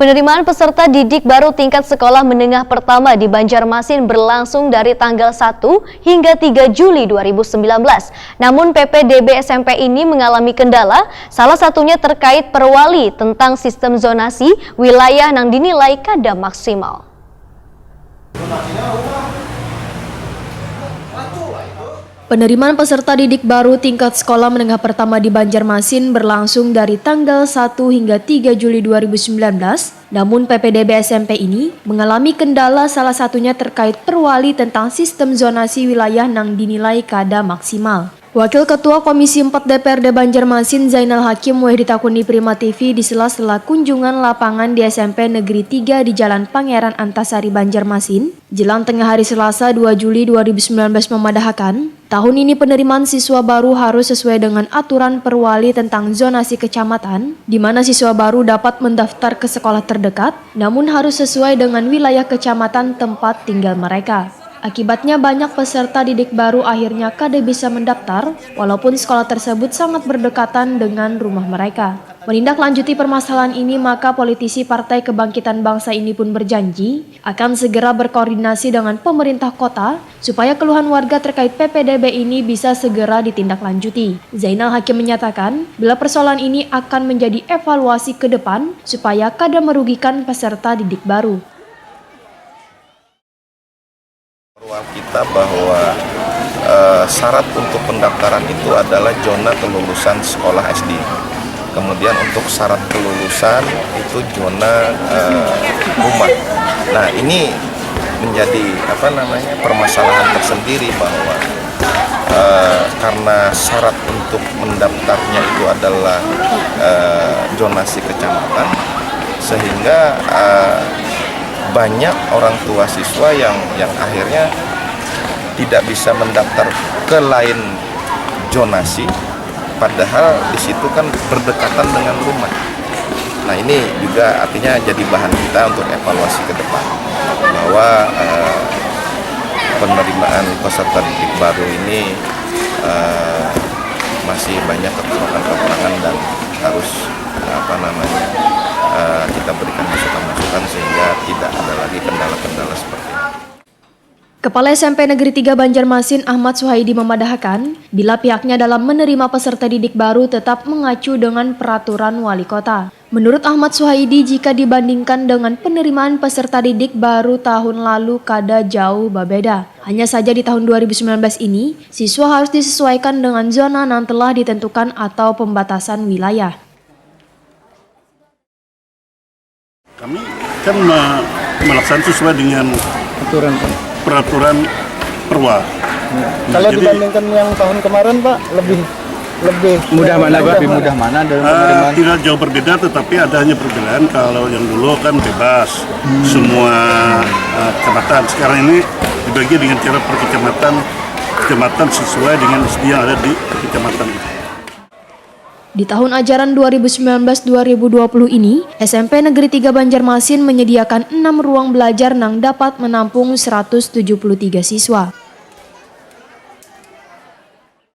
Penerimaan peserta didik baru tingkat sekolah menengah pertama di Banjarmasin berlangsung dari tanggal 1 hingga 3 Juli 2019. Namun PPDB SMP ini mengalami kendala, salah satunya terkait perwali tentang sistem zonasi wilayah yang dinilai kada maksimal. Penerimaan peserta didik baru tingkat sekolah menengah pertama di Banjarmasin berlangsung dari tanggal 1 hingga 3 Juli 2019. Namun PPDB SMP ini mengalami kendala, salah satunya terkait perwali tentang sistem zonasi wilayah yang dinilai kada maksimal. Wakil Ketua Komisi 4 DPRD Banjarmasin Zainal Hakim ditakuni Prima TV di sela-sela kunjungan lapangan di SMP Negeri 3 di Jalan Pangeran Antasari Banjarmasin, jelang tengah hari Selasa 2 Juli 2019 memadahkan, tahun ini penerimaan siswa baru harus sesuai dengan aturan perwali tentang zonasi kecamatan, di mana siswa baru dapat mendaftar ke sekolah terdekat, namun harus sesuai dengan wilayah kecamatan tempat tinggal mereka. Akibatnya banyak peserta didik baru akhirnya kada bisa mendaftar walaupun sekolah tersebut sangat berdekatan dengan rumah mereka. Menindaklanjuti permasalahan ini, maka politisi Partai Kebangkitan Bangsa ini pun berjanji akan segera berkoordinasi dengan pemerintah kota supaya keluhan warga terkait PPDB ini bisa segera ditindaklanjuti. Zainal Hakim menyatakan bila persoalan ini akan menjadi evaluasi ke depan supaya kada merugikan peserta didik baru. Kita bahwa syarat untuk pendaftaran itu adalah zona kelulusan sekolah SD. Kemudian untuk syarat kelulusan itu zona rumah. Nah, ini menjadi permasalahan tersendiri bahwa karena syarat untuk mendaftarnya itu adalah zonasi kecamatan, sehingga banyak orang tua siswa yang akhirnya tidak bisa mendaftar ke lain zonasi, padahal di situ kan berdekatan dengan rumah. Nah, ini juga artinya jadi bahan kita untuk evaluasi ke depan bahwa penerimaan peserta didik baru ini masih banyak kekurangan-kekurangan dan harus kita berikan masukan-masukan sehingga tidak ada lagi kendala-kendala seperti ini. Kepala SMP Negeri 3 Banjarmasin Ahmad Suhaidi memadahkan bila pihaknya dalam menerima peserta didik baru tetap mengacu dengan peraturan wali kota. Menurut Ahmad Suhaidi, jika dibandingkan dengan penerimaan peserta didik baru tahun lalu kada jauh berbeda. Hanya saja di tahun 2019 ini, siswa harus disesuaikan dengan zona yang telah ditentukan atau pembatasan wilayah. Kami kan melaksanakan sesuai dengan peraturan perwa. Kalau dibandingkan yang tahun kemarin, Pak, lebih mudah mana, Pak? Lebih mudah mana dalam penerimaan? Tidak jauh berbeda, tetapi ada hanya perbedaan. Kalau yang dulu kan bebas semua kecamatan. Sekarang ini dibagi dengan cara per kecamatan sesuai dengan SD yang ada di kecamatan itu. Di tahun ajaran 2019-2020 ini, SMP Negeri 3 Banjarmasin menyediakan 6 ruang belajar yang dapat menampung 173 siswa.